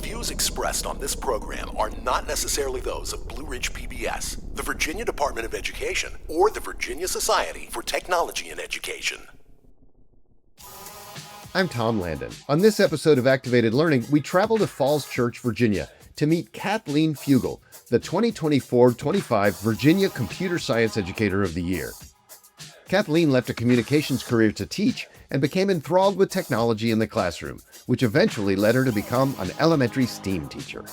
Views expressed on this program are not necessarily those of Blue Ridge PBS, the Virginia Department of Education, or the Virginia Society for Technology in Education. I'm Tom Landon. On this episode of Activated Learning, we travel to Falls Church, Virginia, to meet Kathleen Fugle, the 2024-25 Virginia Computer Science Educator of the Year. Kathleen left a communications career to teach and became enthralled with technology in the classroom, which eventually led her to become an elementary STEAM teacher.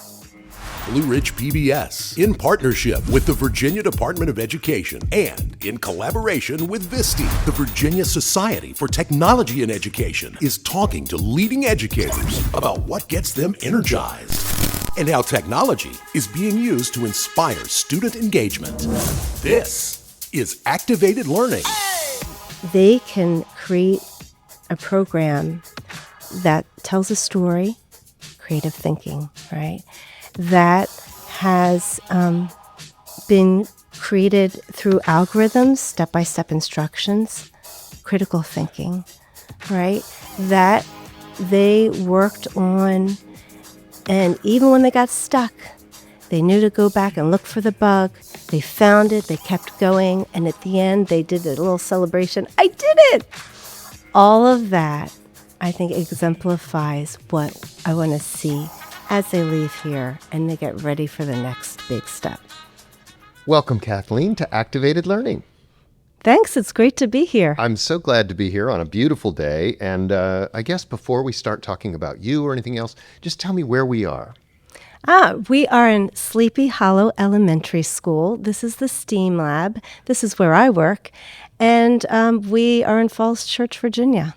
Blue Ridge PBS, in partnership with the Virginia Department of Education and in collaboration with VISTI, the Virginia Society for Technology in Education, is talking to leading educators about what gets them energized and how technology is being used to inspire student engagement. This is Activated Learning. They can create a program that tells a story, creative thinking, right? That has been created through algorithms, step-by-step instructions, critical thinking, right? That they worked on, and even when they got stuck, they knew to go back and look for the bug. They found it, they kept going, and at the end, they did a little celebration. I did it! All of that, I think, exemplifies what I want to see as they leave here and they get ready for the next big step. Welcome, Kathleen, to Activated Learning. Thanks. It's great to be here. I'm so glad to be here on a beautiful day. And I guess before we start talking about you or anything else, just tell me where we are. We are in Sleepy Hollow Elementary School. This is the STEAM lab. This is where I work. And we are in Falls Church, Virginia.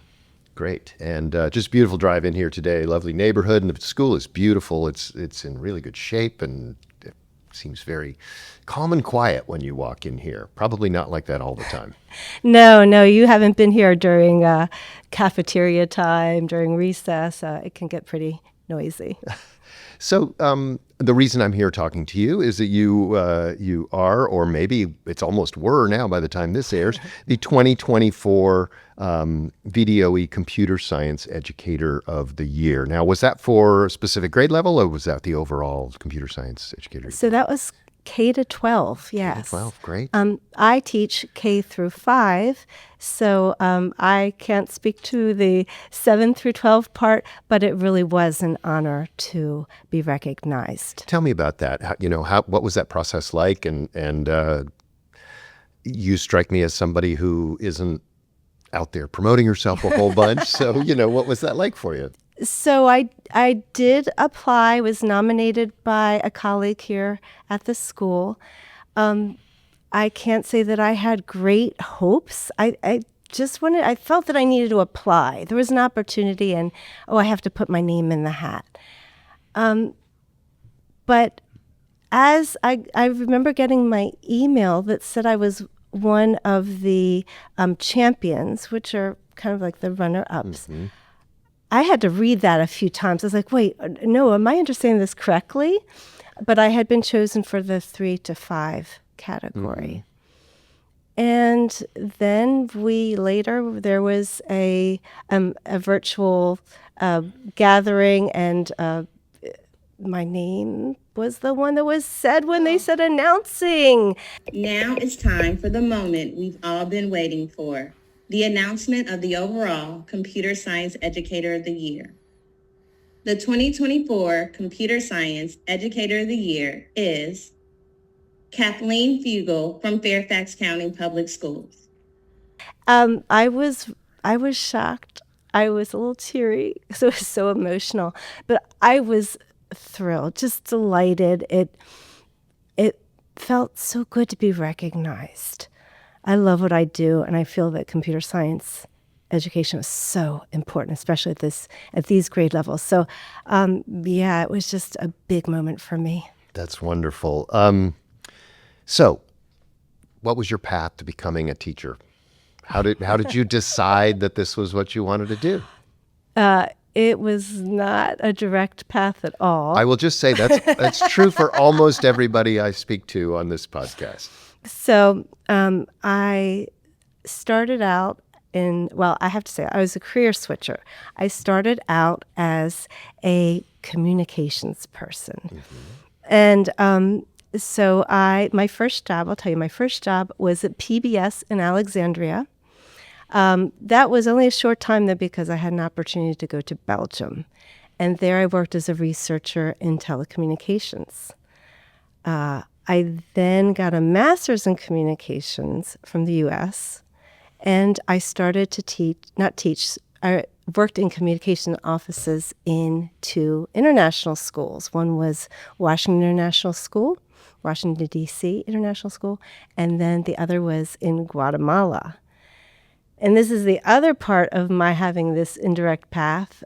Great. And just beautiful drive in here today. Lovely neighborhood. And the school is beautiful. It's in really good shape. And it seems very calm and quiet when you walk in here. Probably not like that all the time. No, you haven't been here during cafeteria time, during recess. It can get pretty noisy. So the reason I'm here talking to you is that you are, or maybe it's almost were now by the time this airs, the 2024 VDOE Computer Science Educator of the Year. Now, was that for a specific grade level, or was that the overall Computer Science Educator? So that was K to 12, yes. K to 12, great. I teach K through 5, so I can't speak to the 7 through 12 part, but it really was an honor to be recognized. Tell me about that. What was that process like? And you strike me as somebody who isn't out there promoting herself a whole bunch. So, what was that like for you? So I did apply, was nominated by a colleague here at the school. I can't say that I had great hopes. I felt that I needed to apply. There was an opportunity and, I have to put my name in the hat. But as I remember getting my email that said I was one of the champions, which are kind of like the runner-ups. Mm-hmm. I had to read that a few times. I was like, wait, no, am I understanding this correctly? But I had been chosen for the 3 to 5 category. Mm-hmm. And then there was a virtual gathering, and my name was the one that was said when they said announcing. Now it's time for the moment we've all been waiting for. The announcement of the overall Computer Science Educator of the Year. The 2024 Computer Science Educator of the Year is Kathleen Fugle from Fairfax County Public Schools. I was shocked. I was a little teary, so it was so emotional. But I was thrilled, just delighted. It felt so good to be recognized. I love what I do, and I feel that computer science education is so important, especially at these grade levels. So, it was just a big moment for me. That's wonderful. So, what was your path to becoming a teacher? How did you decide that this was what you wanted to do? It was not a direct path at all. I will just say that's true for almost everybody I speak to on this podcast. So I started out I have to say, I was a career switcher. I started out as a communications person. And so my first job, I'll tell you, my first job was at PBS in Alexandria. That was only a short time though, because I had an opportunity to go to Belgium. And there I worked as a researcher in telecommunications. I then got a master's in communications from the U.S., and I started to I worked in communication offices in 2 international schools. One was Washington International School, Washington, D.C. International School, and then the other was in Guatemala. And this is the other part of my having this indirect path.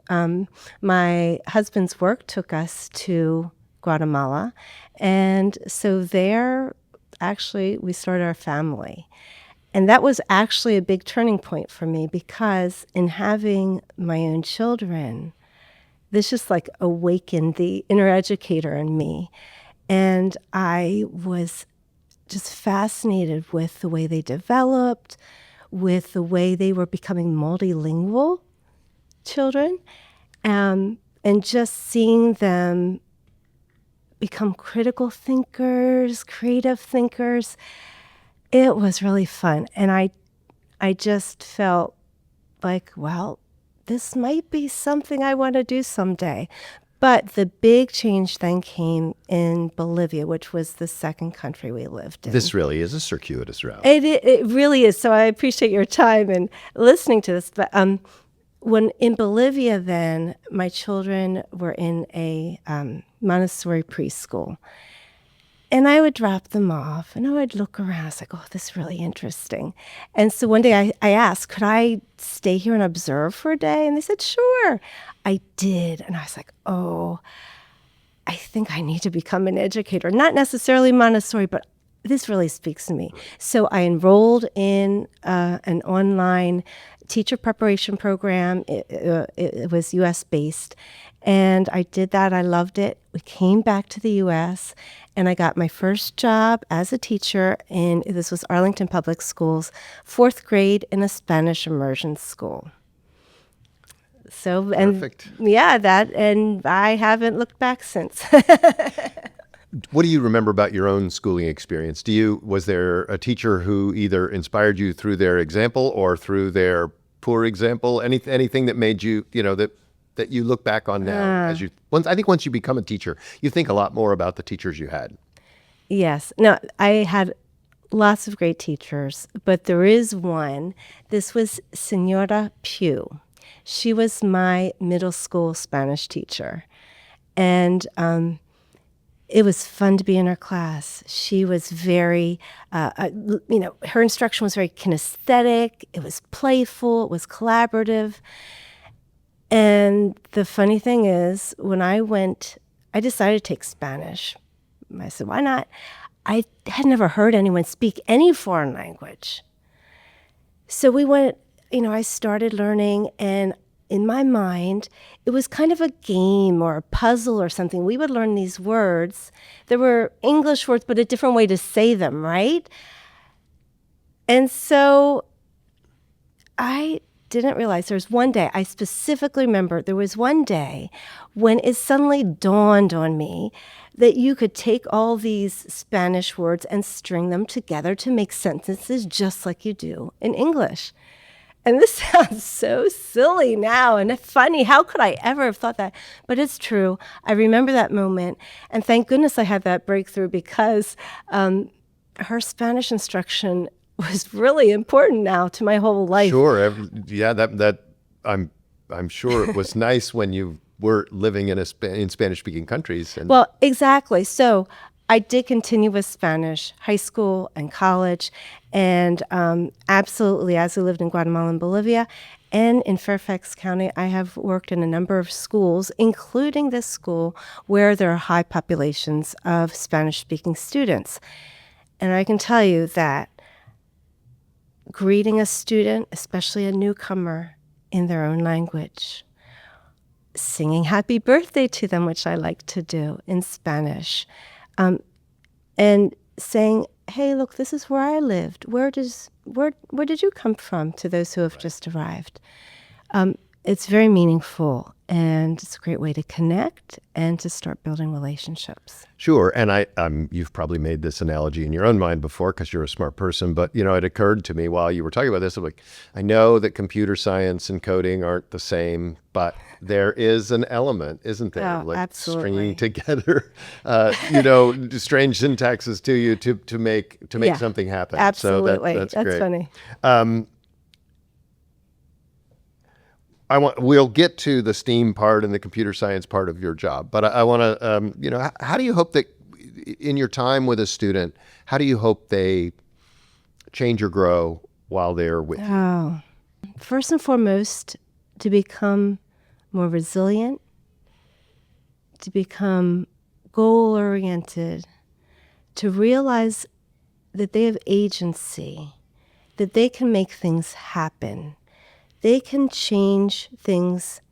My husband's work took us to Guatemala, and so there, actually, we started our family. And that was actually a big turning point for me, because in having my own children, this just like awakened the inner educator in me. And I was just fascinated with the way they developed, with the way they were becoming multilingual children, and just seeing them become critical thinkers, creative thinkers. It was really fun. And I just felt like, well, this might be something I want to do someday. But the big change then came in Bolivia, which was the second country we lived in. This really is a circuitous route. It really is. So I appreciate your time and listening to this. But when in Bolivia then, my children were in a Montessori preschool. And I would drop them off, and I would look around. I was like, oh, this is really interesting. And so one day I asked, could I stay here and observe for a day? And they said, sure. I did. And I was like, oh, I think I need to become an educator. Not necessarily Montessori, but this really speaks to me. So I enrolled in an online teacher preparation program. It was U.S.-based. And I did that. I loved it. We came back to the U.S., and I got my first job as a teacher this was Arlington Public Schools, 4th grade in a Spanish immersion school. So, and Perfect. yeah, and I haven't looked back since. What do you remember about your own schooling experience? Was there a teacher who either inspired you through their example or through their poor example? Anything that made you, that you look back on now I think once you become a teacher, you think a lot more about the teachers you had. Yes. No, I had lots of great teachers, but there is one. This was Senora Pugh. She was my middle school Spanish teacher. And it was fun to be in her class. She was very, her instruction was very kinesthetic. It was playful. It was collaborative. And the funny thing is, when I decided to take Spanish. I said, why not? I had never heard anyone speak any foreign language. So we went, I started learning, and in my mind, it was kind of a game or a puzzle or something. We would learn these words. There were English words, but a different way to say them, right? And so I didn't realize there was one day, I specifically remember there was one day when it suddenly dawned on me that you could take all these Spanish words and string them together to make sentences just like you do in English. And this sounds so silly now and funny. How could I ever have thought that? But it's true. I remember that moment. And thank goodness I had that breakthrough, because her Spanish instruction was really important now to my whole life. Sure. That I'm sure it was nice when you were living in Spanish-speaking countries. Well, exactly. So I did continue with Spanish, high school and college, and absolutely, as I lived in Guatemala and Bolivia, and in Fairfax County, I have worked in a number of schools, including this school, where there are high populations of Spanish-speaking students. And I can tell you that greeting a student, especially a newcomer, in their own language, singing happy birthday to them, which I like to do in Spanish, and saying, hey, look, this is where I lived. Where does where did you come from to those who have just arrived. It's very meaningful, and it's a great way to connect and to start building relationships. Sure, and you've probably made this analogy in your own mind before because you're a smart person, but it occurred to me while you were talking about this, I'm like, I know that computer science and coding aren't the same, but there is an element, isn't there? Oh, absolutely. Stringing together, strange syntaxes to you to make something happen. Absolutely, So that's that's great. funny. We'll get to the STEAM part and the computer science part of your job, but I want to, how do you hope that in your time with a student, how do you hope they change or grow while they're with you? Oh, first and foremost, to become more resilient, to become goal-oriented, to realize that they have agency, that they can make things happen. They can change things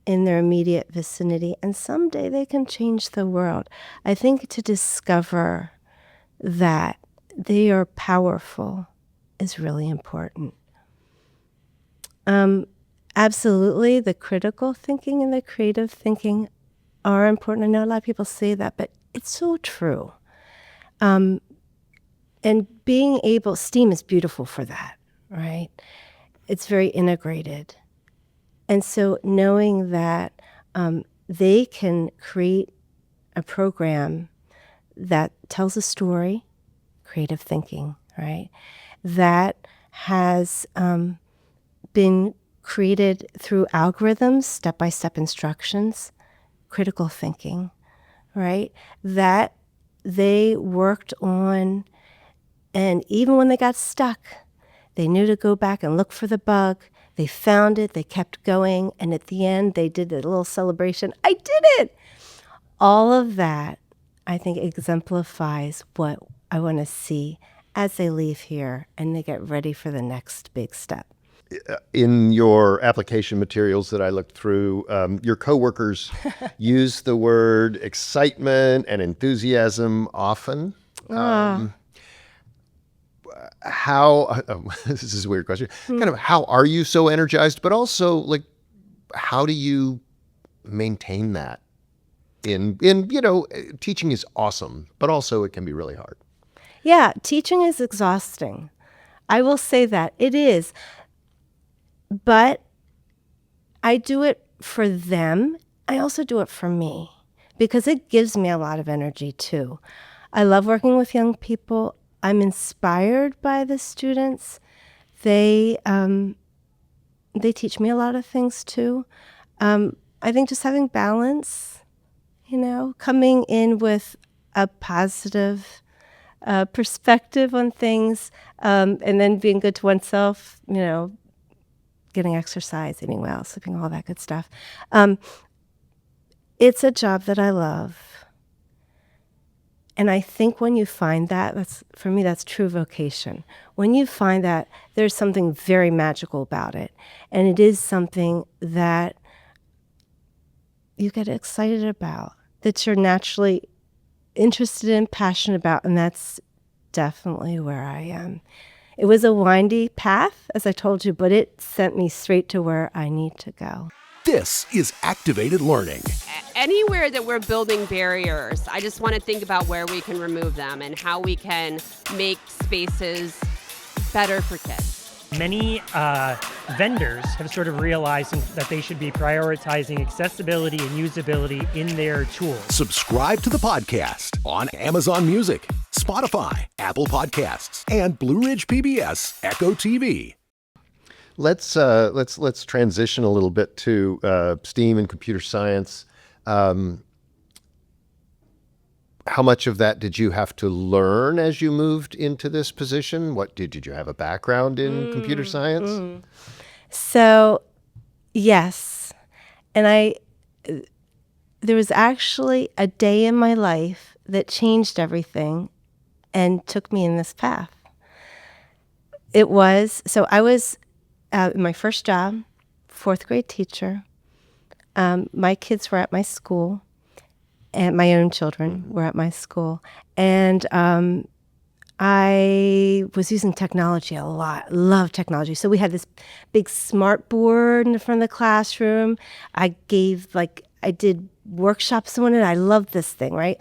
in their immediate vicinity, and someday they can change the world. I think to discover that they are powerful is really important. Absolutely, the critical thinking and the creative thinking are important. I know a lot of people say that, but it's so true. And being able, STEAM is beautiful for that, right? It's very integrated. And so knowing that they can create a program that tells a story, creative thinking, right, that has been created through algorithms, step-by-step instructions, critical thinking, right, that they worked on, and even when they got stuck, they knew to go back and look for the bug. They found it, they kept going, and at the end, they did a little celebration. I did it! All of that, I think, exemplifies what I want to see as they leave here and they get ready for the next big step. In your application materials that I looked through, your coworkers use the word excitement and enthusiasm often. This is a weird question, kind of how are you so energized, but also like, how do you maintain that in teaching is awesome, but also it can be really hard. Yeah, teaching is exhausting. I will say that it is, but I do it for them. I also do it for me because it gives me a lot of energy too. I love working with young people. I'm inspired by the students. They teach me a lot of things too. I think just having balance, coming in with a positive perspective on things, and then being good to oneself, getting exercise, eating well, sleeping, all that good stuff. It's a job that I love. And I think when you find that, for me, that's true vocation. When you find that, there's something very magical about it. And it is something that you get excited about, that you're naturally interested in, passionate about, and that's definitely where I am. It was a windy path, as I told you, but it sent me straight to where I need to go. This is Activated Learning. Anywhere that we're building barriers, I just want to think about where we can remove them and how we can make spaces better for kids. Many vendors have sort of realized that they should be prioritizing accessibility and usability in their tools. Subscribe to the podcast on Amazon Music, Spotify, Apple Podcasts, and Blue Ridge PBS Echo TV. Let's transition a little bit to STEAM and computer science. How much of that did you have to learn as you moved into this position? Did you have a background in computer science? So, yes. And there was actually a day in my life that changed everything and took me in this path. I was my first job, fourth grade teacher. My kids were at my school, and my own children were at my school. And I was using technology a lot. Love technology. So we had this big smart board in the front of the classroom. I did workshops on it. I loved this thing, right?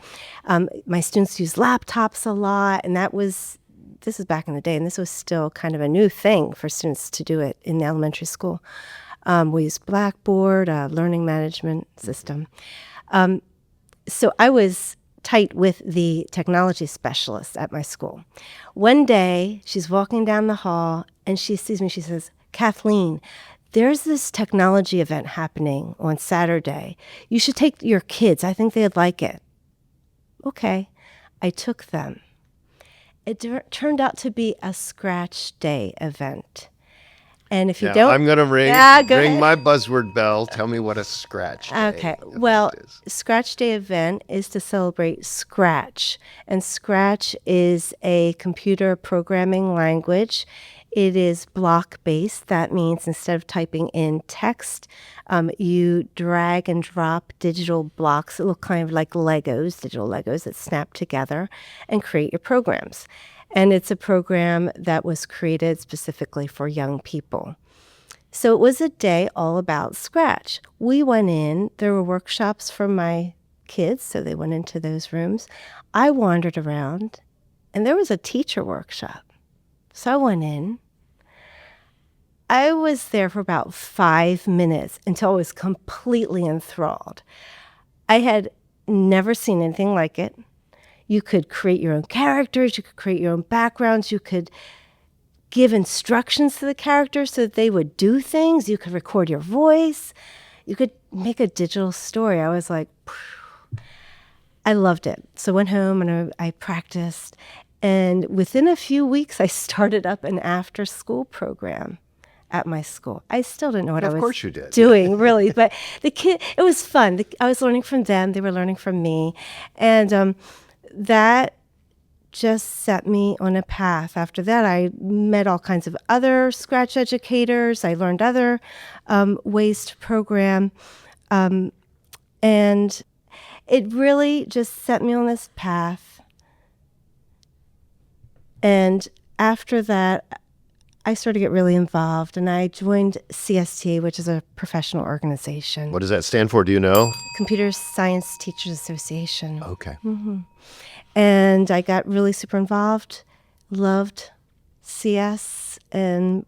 My students used laptops a lot, and this is back in the day, and this was still kind of a new thing for students to do it in elementary school. We used Blackboard, a learning management system. So I was tight with the technology specialist at my school. One day, she's walking down the hall, and she sees me. She says, "Kathleen, there's this technology event happening on Saturday. You should take your kids. I think they'd like it." Okay. I took them. It turned out to be a Scratch Day event. And if you Now, don't... I'm going to ring ahead. my buzzword bell. Tell me what a Scratch Day Okay. event Well, is. Scratch Day event is to celebrate Scratch. And Scratch is a computer programming language. It is block-based. That means instead of typing in text, you drag and drop digital blocks that look kind of like Legos, digital Legos that snap together and create your programs. And it's a program that was created specifically for young people. So it was a day all about Scratch. We went in, there were workshops for my kids, so they went into those rooms. I wandered around, and there was a teacher workshop. So I went in. I was there for about 5 minutes until I was completely enthralled. I had never seen anything like it. You could create your own characters, you could create your own backgrounds, you could give instructions to the characters so that they would do things, you could record your voice, you could make a digital story. I was like, phew. I loved it. So I went home and I practiced, and within a few weeks I started up an after-school program at my school. I still didn't know what I Of was course you did. doing, really, but it was fun. I was learning from them, they were learning from me, and that just set me on a path. After that, I met all kinds of other Scratch educators. I learned other ways to program. And it really just set me on this path. And after that, I started to get really involved, and I joined CST, which is a professional organization. What does that stand for? Do you know? Computer Science Teachers Association. Okay. And I got really super involved, loved CS, and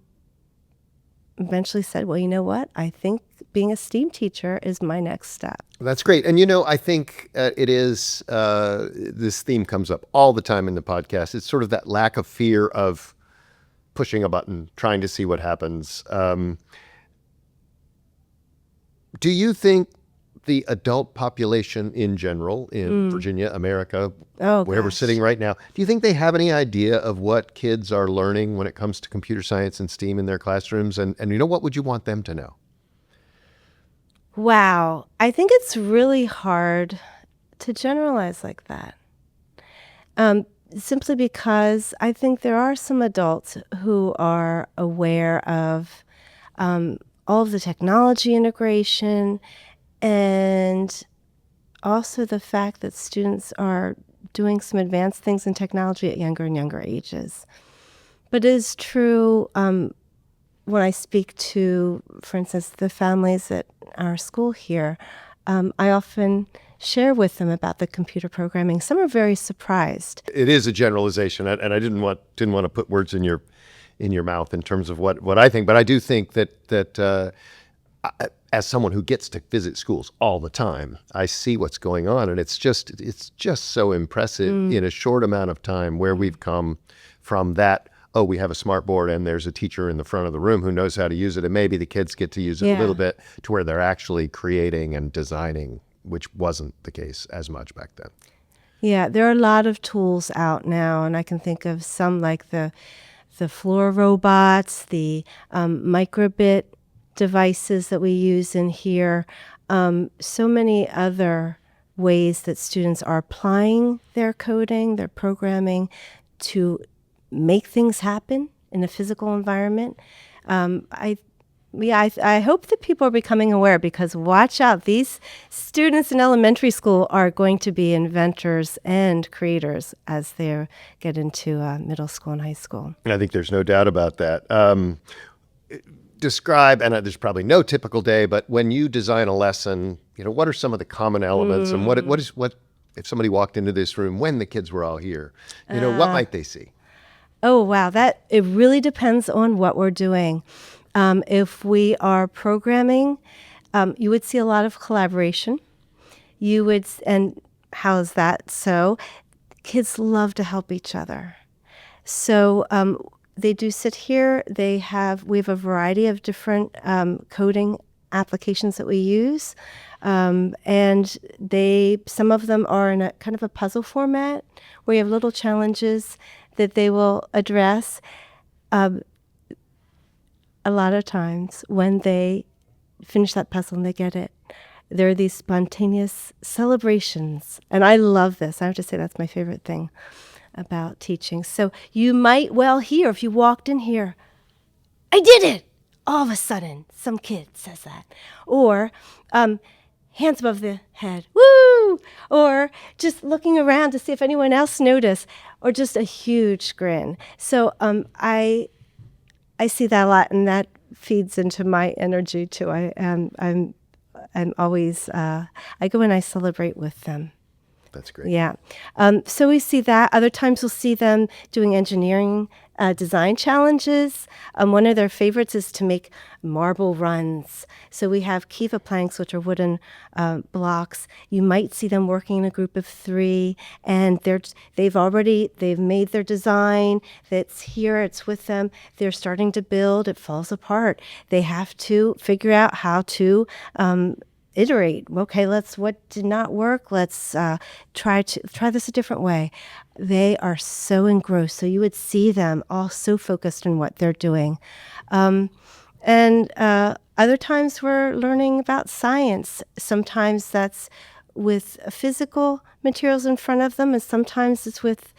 eventually said, well, you know what? I think being a STEAM teacher is my next step. That's great. And, I think it is, this theme comes up all the time in the podcast. It's sort of that lack of fear of pushing a button, trying to see what happens. Do you think the adult population in general in Virginia, America, where we're sitting right now, do you think they have any idea of what kids are learning when it comes to computer science and STEAM in their classrooms? And what would you want them to know? Wow. I think it's really hard to generalize like that. Simply because I think there are some adults who are aware of all of the technology integration, and also the fact that students are doing some advanced things in technology at younger and younger ages. But it is true when I speak to, for instance, the families at our school here, I often share with them about the computer programming. Some are very surprised. It is a generalization, and I didn't want to put words in your mouth in terms of what I think, but I do think that as someone who gets to visit schools all the time, I see what's going on, and it's just so impressive in a short amount of time where we've come from that. Oh, we have a smart board and there's a teacher in the front of the room who knows how to use it, and maybe the kids get to use it a little bit, to where they're actually creating and designing, which wasn't the case as much back then. Yeah, there are a lot of tools out now, and I can think of some like the floor robots, the microbit devices that we use in here, so many other ways that students are applying their coding, their programming to make things happen in a physical environment. I Yeah, I hope that people are becoming aware, because watch out, these students in elementary school are going to be inventors and creators as they get into middle school and high school. And I think there's no doubt about that. Describe, and there's probably no typical day, but when you design a lesson, what are some of the common elements, and what if somebody walked into this room when the kids were all here, what might they see? Oh, wow. It really depends on what we're doing. If we are programming, you would see a lot of collaboration. And how is that? So kids love to help each other. So they do sit here. We have a variety of different coding applications that we use. And some of them are in a kind of a puzzle format where you have little challenges that they will address. A lot of times when they finish that puzzle and they get it, there are these spontaneous celebrations. And I love this. I have to say that's my favorite thing about teaching. So you might well hear, if you walked in here, I did it! All of a sudden, some kid says that. Or hands above the head, woo! Or just looking around to see if anyone else noticed, or just a huge grin. So I see that a lot, and that feeds into my energy too. I'm always I go and I celebrate with them. That's great. Yeah. So we see that. Other times we'll see them doing engineering design challenges. One of their favorites is to make marble runs. So we have kiva planks, which are wooden blocks. You might see them working in a group of 3, and they've made their design. That's here. It's with them. They're starting to build. It falls apart. They have to figure out how to iterate. Okay, what did not work? Let's try this a different way. They are so engrossed. So you would see them all so focused on what they're doing. And other times we're learning about science. Sometimes that's with physical materials in front of them, and sometimes it's with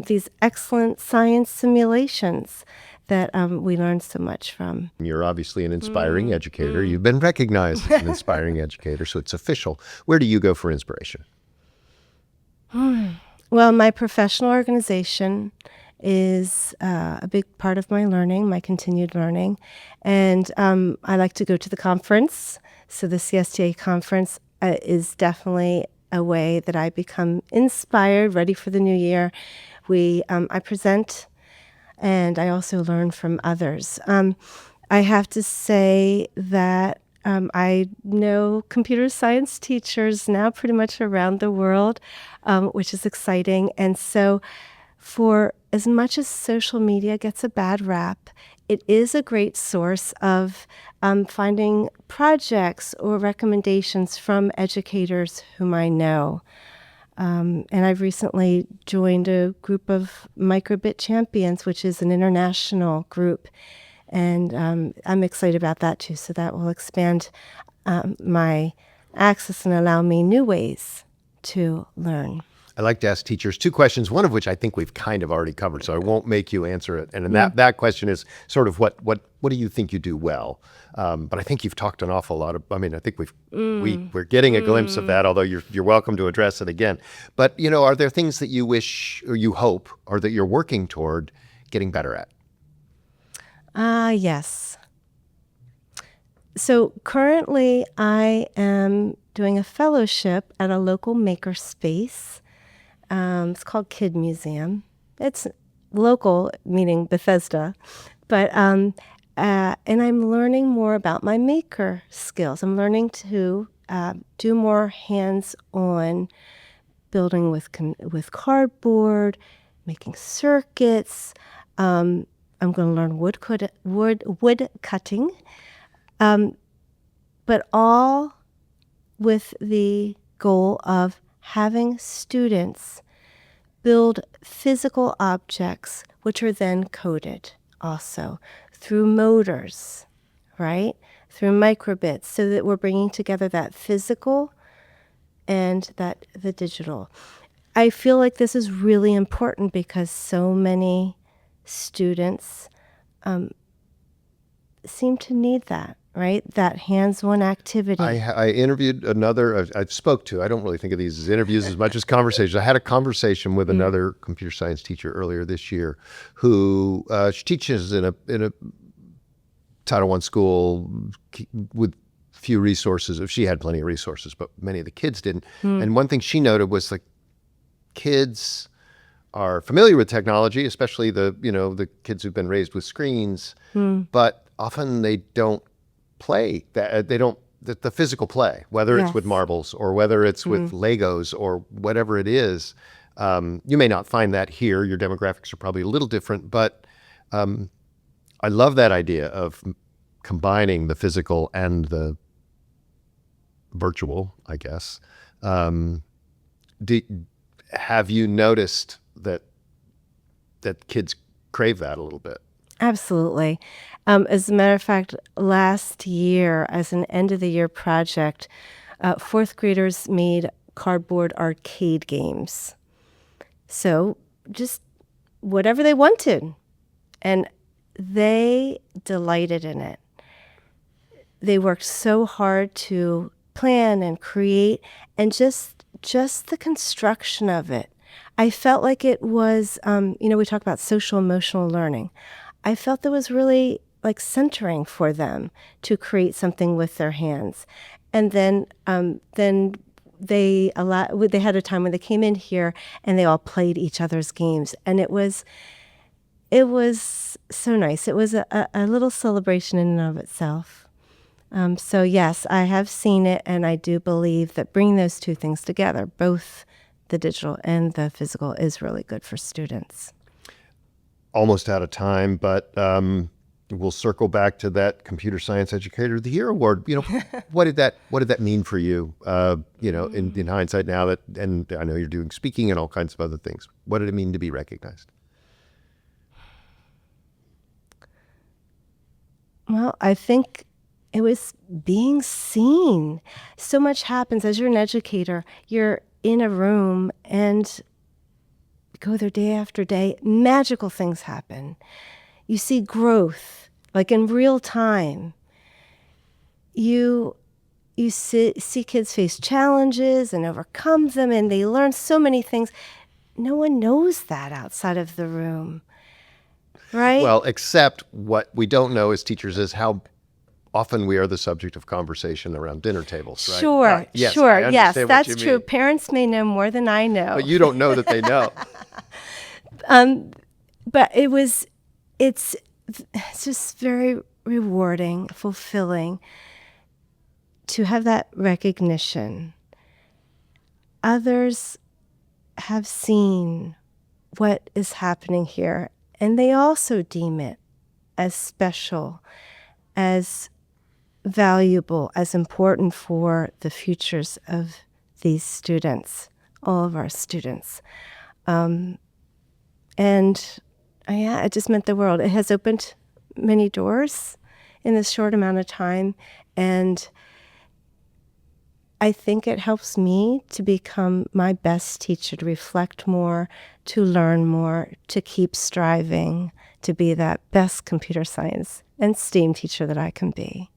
these excellent science simulations that we learn so much from. You're obviously an inspiring educator. You've been recognized as an inspiring educator, so it's official. Where do you go for inspiration? Well, my professional organization is a big part of my learning, my continued learning. And I like to go to the conference. So the CSTA conference is definitely a way that I become inspired, ready for the new year. I present, and I also learn from others. I have to say that I know computer science teachers now pretty much around the world, which is exciting. And so for as much as social media gets a bad rap, it is a great source of finding projects or recommendations from educators whom I know. And I've recently joined a group of Microbit Champions, which is an international group. And I'm excited about that too. So that will expand my access and allow me new ways to learn. I like to ask teachers 2 questions, one of which I think we've kind of already covered, so I won't make you answer it. And that question is sort of what do you think you do well? But I think you've talked an awful lot of, I think we're getting a glimpse of that, although you're welcome to address it again. But, are there things that you wish or you hope or that you're working toward getting better at? Yes. So currently I am doing a fellowship at a local makerspace. It's called Kid Museum. It's local, meaning Bethesda, but and I'm learning more about my maker skills. I'm learning to do more hands-on building with cardboard, making circuits. I'm going to learn wood cutting, but all with the goal of having students build physical objects, which are then coded also through motors, right? Through microbits, so that we're bringing together that physical and the digital. I feel like this is really important because so many students seem to need that, right? That hands-on activity. I interviewed another, I spoke to, I don't really think of these as interviews as much as conversations. I had a conversation with another computer science teacher earlier this year who she teaches in a Title I school with few resources. She had plenty of resources, but many of the kids didn't. And one thing she noted was like kids are familiar with technology, especially the kids who've been raised with screens, but often they don't play that. They don't the physical play, whether it's with marbles or whether it's with Legos or whatever it is. You may not find that here. Your demographics are probably a little different, but I love that idea of combining the physical and the virtual, I guess. Have you noticed that kids crave that a little bit? Absolutely. As a matter of fact, last year, as an end-of-the-year project, fourth graders made cardboard arcade games. So just whatever they wanted. And they delighted in it. They worked so hard to plan and create, and just the construction of it. I felt like it was, we talk about social emotional learning. I felt that was really like centering for them to create something with their hands. And then they had a time when they came in here and they all played each other's games, and it was so nice. It was a little celebration in and of itself. So yes, I have seen it, and I do believe that bringing those two things together, both the digital and the physical, is really good for students. Almost out of time, but we'll circle back to that Computer Science Educator of the Year award. What did that mean for you? In hindsight now that, and I know you're doing speaking and all kinds of other things. What did it mean to be recognized? Well, I think it was being seen. So much happens as you're an educator. You're in a room and go there day after day. Magical things happen. You see growth, like in real time. You see kids face challenges and overcome them, and they learn so many things. No one knows that outside of the room, right? Well, except what we don't know as teachers is how often we are the subject of conversation around dinner tables, right? Sure, yes, sure. Yes, what that's you true. mean. Parents may know more than I know. But you don't know that they know. But it's just very rewarding, fulfilling to have that recognition. Others have seen what is happening here, and they also deem it as special, as valuable, as important for the futures of these students, all of our students. It just meant the world. It has opened many doors in this short amount of time, and I think it helps me to become my best teacher, to reflect more, to learn more, to keep striving to be that best computer science and STEAM teacher that I can be.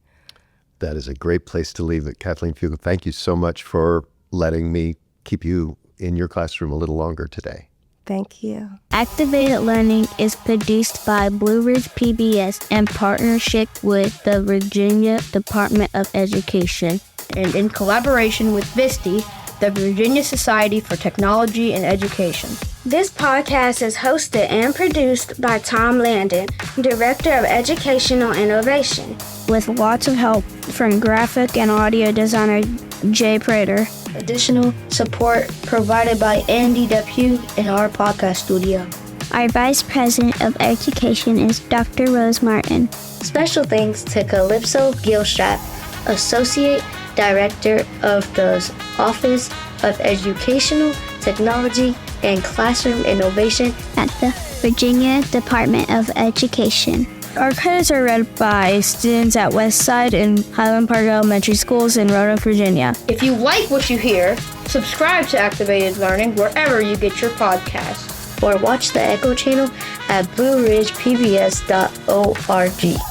That is a great place to leave it. Kathleen Fugle, thank you so much for letting me keep you in your classroom a little longer today. Thank you. Activated Learning is produced by Blue Ridge PBS in partnership with the Virginia Department of Education and in collaboration with VISTE, the Virginia Society for Technology and Education. This podcast is hosted and produced by Tom Landon, Director of Educational Innovation, with lots of help from graphic and audio designer Jay Prater. Additional support provided by Andy Depew in our podcast studio. Our Vice President of Education is Dr. Rose Martin. Special thanks to Calypso Gilstrap, Associate Director of the Office of Educational Technology and Classroom Innovation at the Virginia Department of Education. Our credits are read by students at Westside and Highland Park Elementary Schools in Roanoke, Virginia. If you like what you hear, subscribe to Activated Learning wherever you get your podcasts. Or watch the Echo channel at blueridgepbs.org.